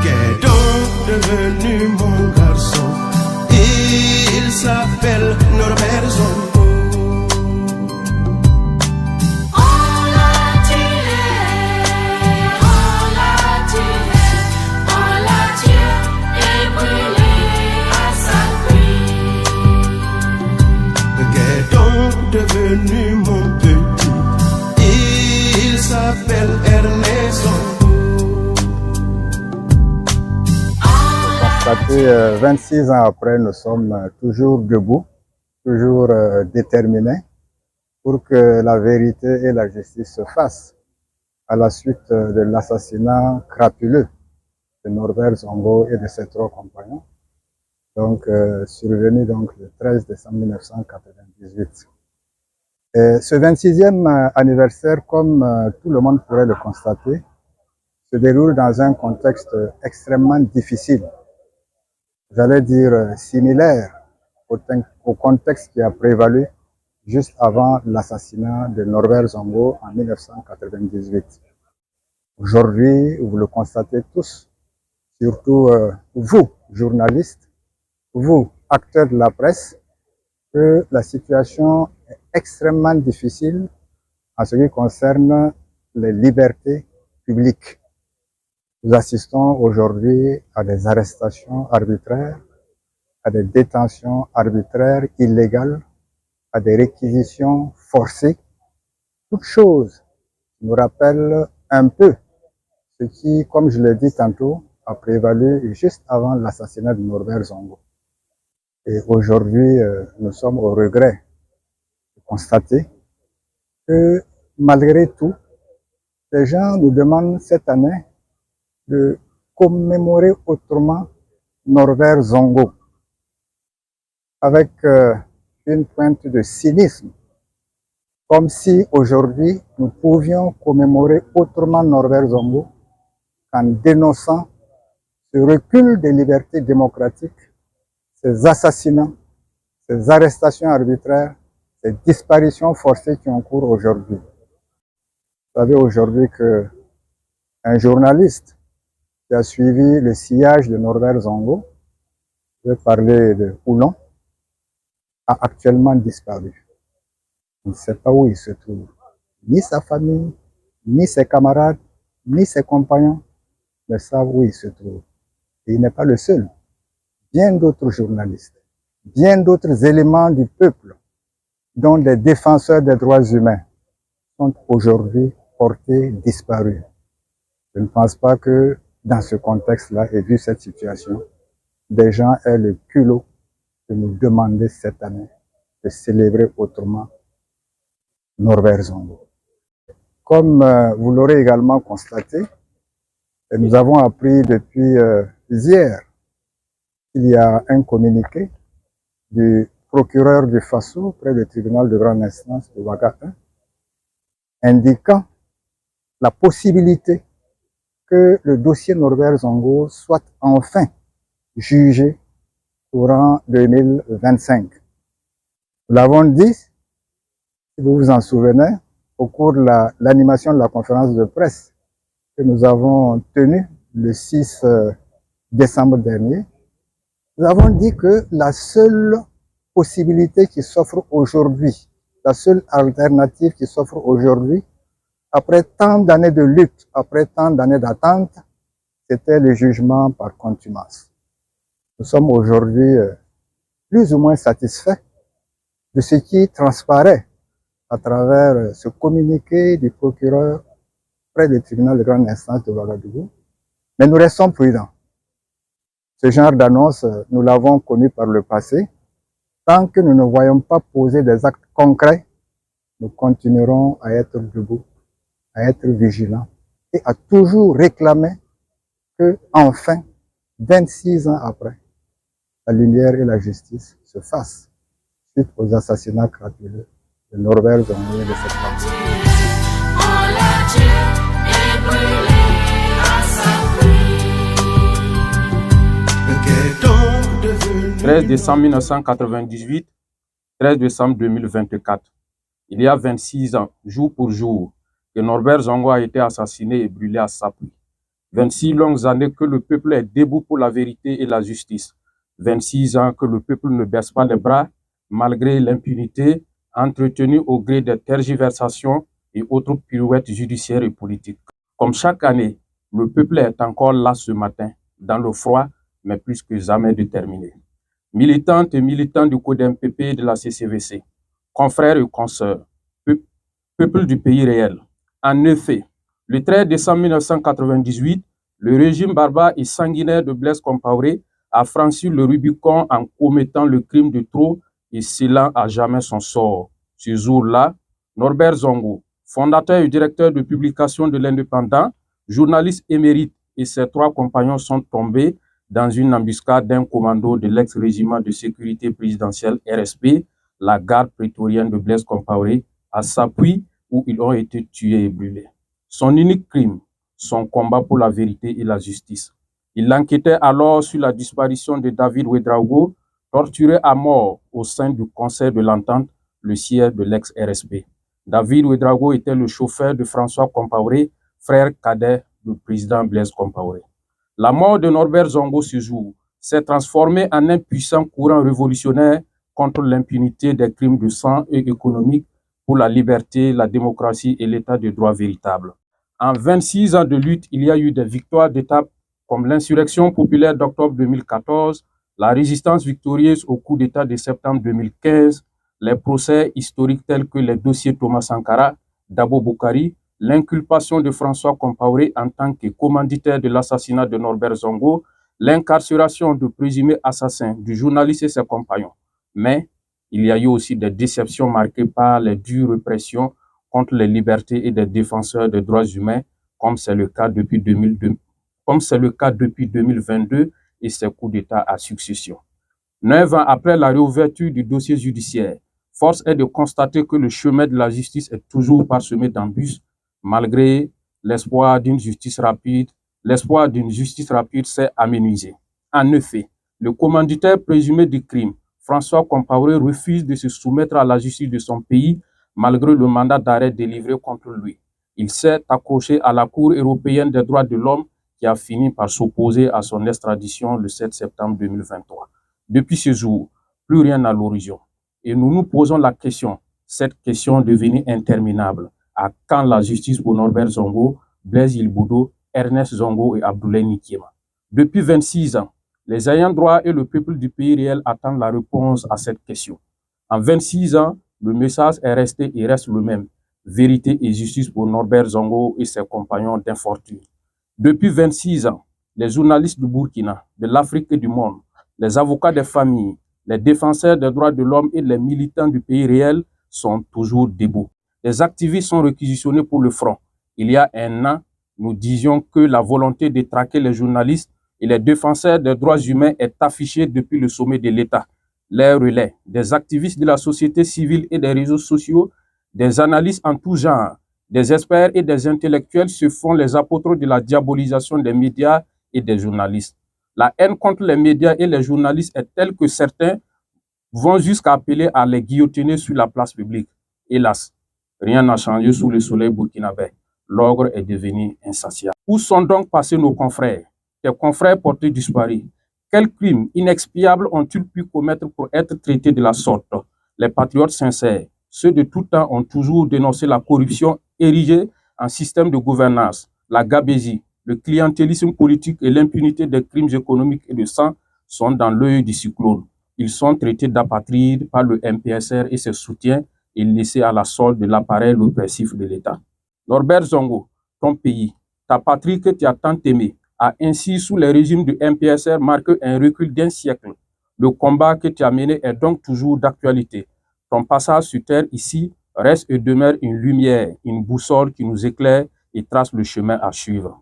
Qu'est donc devenu mon garçon? Il s'appelle Norbert Zongo. On l'a tué, et brûlé à sa cuisse. Qu'est donc devenu mon petit? Il s'appelle Ernest Zongo. 26 ans après, nous sommes toujours debout, toujours déterminés pour que la vérité et la justice se fassent à la suite de l'assassinat crapuleux de Norbert Zongo et de ses 3 compagnons, donc survenu donc, le 13 décembre 1998. Et ce 26e anniversaire, comme tout le monde pourrait le constater, se déroule dans un contexte extrêmement difficile. J'allais dire similaire au contexte qui a prévalu juste avant l'assassinat de Norbert Zongo en 1998. Aujourd'hui, vous le constatez tous, surtout vous, journalistes, vous, acteurs de la presse, que la situation est extrêmement difficile en ce qui concerne les libertés publiques. Nous assistons aujourd'hui à des arrestations arbitraires, à des détentions arbitraires illégales, à des réquisitions forcées. Toutes choses nous rappellent un peu ce qui, comme je l'ai dit tantôt, a prévalu juste avant l'assassinat de Norbert Zongo. Et aujourd'hui, nous sommes au regret de constater que malgré tout, les gens nous demandent cette année de commémorer autrement Norbert Zongo, avec une pointe de cynisme, comme si aujourd'hui nous pouvions commémorer autrement Norbert Zongo en dénonçant ce recul des libertés démocratiques, ces assassinats, ces arrestations arbitraires, ces disparitions forcées qui ont cours aujourd'hui. Vous savez aujourd'hui qu'un journaliste qui a suivi le sillage de Norbert Zongo, je vais parler de Oulon, a actuellement disparu. On ne sait pas où il se trouve. Ni sa famille, ni ses camarades, ni ses compagnons ne savent où il se trouve. Et il n'est pas le seul. Bien d'autres journalistes, bien d'autres éléments du peuple, dont des défenseurs des droits humains, sont aujourd'hui portés disparus. Je ne pense pas que dans ce contexte-là, et vu cette situation, des gens aient le culot de nous demander cette année de célébrer autrement Norbert Zongo. Comme vous l'aurez également constaté, et nous avons appris depuis hier qu'il y a un communiqué du procureur du Faso près du tribunal de grande instance de Ouaga 1 indiquant la possibilité que le dossier Norbert Zongo soit enfin jugé courant 2025. Nous l'avons dit, si vous vous en souvenez, au cours de l'animation de la conférence de presse que nous avons tenue le 6 décembre dernier, nous avons dit que la seule possibilité qui s'offre aujourd'hui, la seule alternative qui s'offre aujourd'hui, après tant d'années de lutte, après tant d'années d'attente, c'était le jugement par contumace. Nous sommes aujourd'hui plus ou moins satisfaits de ce qui transparaît à travers ce communiqué du procureur près du tribunal de grande instance de Ouagadougou. Mais nous restons prudents. Ce genre d'annonce, nous l'avons connu par le passé. Tant que nous ne voyons pas poser des actes concrets, nous continuerons à être debout, à être vigilants et à toujours réclamer que, enfin, 26 ans après, la lumière et la justice se fassent suite aux assassinats crapuleux de Norbert Zongo et de ses familles. On l'a tué et brûlé à sa cuisse. 13 décembre 1998, 13 décembre 2024. Il y a 26 ans, jour pour jour, que Norbert Zongo a été assassiné et brûlé à Sapui. 26 longues années que le peuple est debout pour la vérité et la justice. 26 ans que le peuple ne baisse pas les bras malgré l'impunité entretenue au gré des tergiversations et autres pirouettes judiciaires et politiques. Comme chaque année, le peuple est encore là ce matin, dans le froid, mais plus que jamais déterminé. Militantes et militants du CODEMPP et de la CCVC, confrères et consoeurs, peuple du pays réel. En effet, le 13 décembre 1998, le régime barbare et sanguinaire de Blaise Compaoré a franchi le Rubicon en commettant le crime de trop et scellant à jamais son sort. Ce jour-là, Norbert Zongo, fondateur et directeur de publication de l'Indépendant, journaliste émérite, et ses 3 compagnons sont tombés dans une embuscade d'un commando de l'ex-régiment de sécurité présidentielle RSP, la garde prétorienne de Blaise Compaoré, à Sapuy, où ils ont été tués et brûlés. Son unique crime, son combat pour la vérité et la justice. Il enquêtait alors sur la disparition de David Ouédraogo, torturé à mort au sein du Conseil de l'Entente, le siège de l'ex-RSP. David Ouédraogo était le chauffeur de François Compaoré, frère cadet du président Blaise Compaoré. La mort de Norbert Zongo ce jour s'est transformée en un puissant courant révolutionnaire contre l'impunité des crimes de sang et économiques pour la liberté, la démocratie et l'état de droit véritable. En 26 ans de lutte, il y a eu des victoires d'étape comme l'insurrection populaire d'octobre 2014, la résistance victorieuse au coup d'État de septembre 2015, les procès historiques tels que les dossiers Thomas Sankara, Dabo Boukari, l'inculpation de François Compaoré en tant que commanditaire de l'assassinat de Norbert Zongo, l'incarcération de présumés assassins du journaliste et ses compagnons. Mais il y a eu aussi des déceptions marquées par les dures répressions contre les libertés et des défenseurs des droits humains, comme c'est le cas depuis 2022 et ses coups d'État à succession. 9 ans après la réouverture du dossier judiciaire, force est de constater que le chemin de la justice est toujours parsemé d'embûches, malgré l'espoir d'une justice rapide. L'espoir d'une justice rapide s'est amenuisé. En effet, le commanditaire présumé du crime, François Compaoré, refuse de se soumettre à la justice de son pays malgré le mandat d'arrêt délivré contre lui. Il s'est accroché à la Cour européenne des droits de l'homme qui a fini par s'opposer à son extradition le 7 septembre 2023. Depuis ce jour, plus rien à l'horizon. Et nous nous posons la question, cette question devenue interminable. À quand la justice pour Norbert Zongo, Blaise Ilboudo, Ernest Zongo et Abdoulaye Nikiema? Depuis 26 ans, les ayants droit et le peuple du pays réel attendent la réponse à cette question. En 26 ans, le message est resté et reste le même. Vérité et justice pour Norbert Zongo et ses compagnons d'infortune. Depuis 26 ans, les journalistes du Burkina, de l'Afrique et du monde, les avocats des familles, les défenseurs des droits de l'homme et les militants du pays réel sont toujours debout. Les activistes sont réquisitionnés pour le front. Il y a un an, nous disions que la volonté de traquer les journalistes et les défenseurs des droits humains est affichée depuis le sommet de l'État. Les relais, des activistes de la société civile et des réseaux sociaux, des analystes en tout genre, des experts et des intellectuels se font les apôtres de la diabolisation des médias et des journalistes. La haine contre les médias et les journalistes est telle que certains vont jusqu'à appeler à les guillotiner sur la place publique. Hélas, rien n'a changé sous le soleil burkinabé. L'ogre est devenu insatiable. Où sont donc passés nos confrères? Tes confrères portés disparus. Quels crimes inexpiables ont-ils pu commettre pour être traités de la sorte? Les patriotes sincères, ceux de tout temps, ont toujours dénoncé la corruption érigée en système de gouvernance, la gabésie, le clientélisme politique et l'impunité des crimes économiques et de sang sont dans l'œil du cyclone. Ils sont traités d'apatrides par le MPSR et ses soutiens et laissés à la solde de l'appareil répressif de l'État. Norbert Zongo, ton pays, ta patrie que tu as tant aimée, a ainsi, sous les régimes du MPSR, marqué un recul d'1 siècle. Le combat que tu as mené est donc toujours d'actualité. Ton passage sur terre ici reste et demeure une lumière, une boussole qui nous éclaire et trace le chemin à suivre.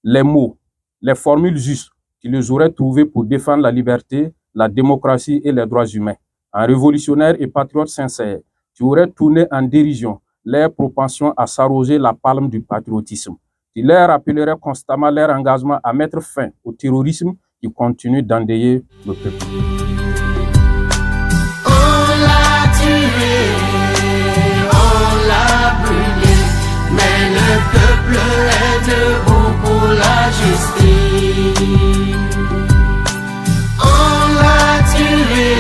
Les mots, les formules justes, tu les aurais trouvées pour défendre la liberté, la démocratie et les droits humains. Un révolutionnaire et patriote sincère, tu aurais tourné en dérision leur propension à s'arroger la palme du patriotisme. Tu leur rappellerais constamment leur engagement à mettre fin au terrorisme qui continue d'endeuiller le peuple. On l'a tué, on l'a brûlé, mais le peuple est debout pour la justice. On l'a tué,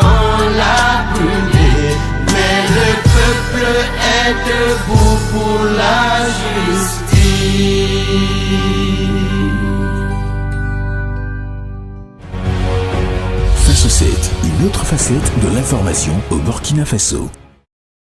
on l'a brûlé, mais le peuple est debout pour la justice. Faso 7, une autre facette de l'information au Burkina Faso.